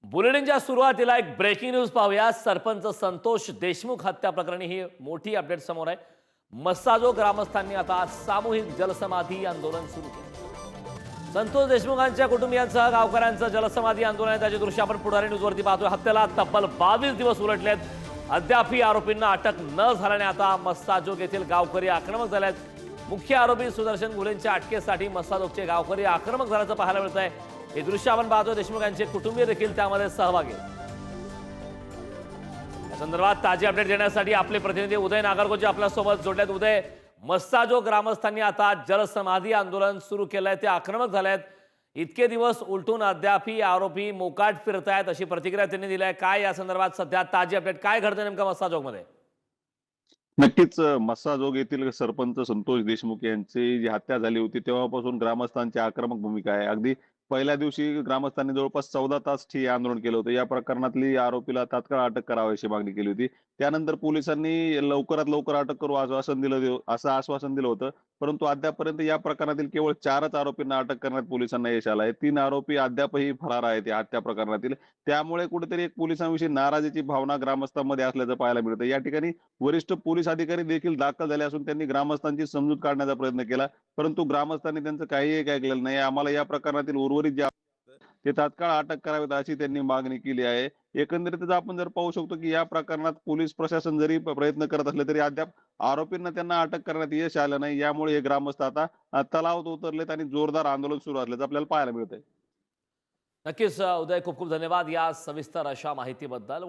बुलेटिनच्या सुरुवातीला एक breaking news पाहूया। सरपंच संतोष देशमुख हत्या प्रकरणी ही मोठी अपडेट समोर आहे। मस्साजो ग्रामस्थांनी आता सामूहिक जलसमाधी आंदोलन सुरू केलं। संतोष देशमुखांच्या कुटुंबियांसह गावकऱ्यांचं जलसमाधी आंदोलन आहे, त्याचे दृश्य आपण पुढारी न्यूजवरती पाहतोय। हत्येला तब्बल 22 दिवस उलटलेत, अद्यापही आरोपींना अटक न झाल्याने आता मस्साजोग येथील गावकरी आक्रमक झालेत। मुख्य आरोपी सुदर्शन गुलेंच्या अटकेसाठी मस्साजोगचे गावकरी आक्रमक झाल्याचं पाहायला मिळत आहे। हे दृश्य आपण पाहतोय, देशमुख यांचे कुटुंबीय देखील त्यामध्ये सहभागी आहेत। या संदर्भात ताजी अपडेट देण्यासाठी आपले प्रतिनिधी उदय नागरगोजे आपल्या सोबत जोडलेत। उदय, मस्साजोग ग्रामस्थांनी आता जलसमाधी आंदोलन सुरू केलंय, ते आक्रमक झालेत। इतके दिवस उलटून अद्यापही आरोपी मोकाट फिरतायत अशी प्रतिक्रिया त्यांनी दिली आहे। काय या संदर्भात सध्या ताजी अपडेट, काय घडतं नेमकं मस्साजोग मध्ये? नक्कीच मस्साजोग येथील सरपंच संतोष देशमुख यांची जी हत्या झाली होती तेव्हापासून ग्रामस्थांची आक्रमक भूमिका आहे। अगदी पहिल्या दिवशी ग्रामस्थांनी जवळपास 14 तास ठिय्या आंदोलन केलं होतं। या प्रकरणातली आरोपीला तात्काळ अटक करावी अशी मागणी केली होती। त्यानंतर पोलिसांनी लवकरात लवकर अटक करू असं आश्वासन दिलं होतं, परंतु अद्यापपर्यंत या प्रकरणातील केवळ 4च आरोपींना अटक करण्यात पोलिसांना यश आलं आहे। 3 आरोपी अद्यापही फरार आहेत या हत्या प्रकरणातील। त्यामुळे कुठेतरी एक पोलिसांविषयी नाराजीची भावना ग्रामस्थांमध्ये असल्याचं पाहायला मिळतं। या ठिकाणी वरिष्ठ पोलीस अधिकारी देखील दाखल झाले असून त्यांनी ग्रामस्थांची समजूत काढण्याचा प्रयत्न केला, परंतु ग्रामस्थांनी त्यांचं काहीही ऐकलेलं नाही। आम्हाला या प्रकरणातील उर्वरित जे ते तात्काळ अटक करावेत अशी त्यांनी मागणी केली आहे। एकंदरीतच आपण जर पाहू शकतो की या प्रकरणात पोलीस प्रशासन जरी प्रयत्न करत असले तरी अद्याप आरोपींना त्यांना अटक करण्यात यश आलं नाही। यामुळे हे ग्रामस्थ आता तलावात उतरलेत आणि जोरदार आंदोलन सुरू असल्याचं आपल्याला पाहायला मिळतंय। नक्कीच उदय, खूप खूप धन्यवाद या सविस्तर अशा माहितीबद्दल।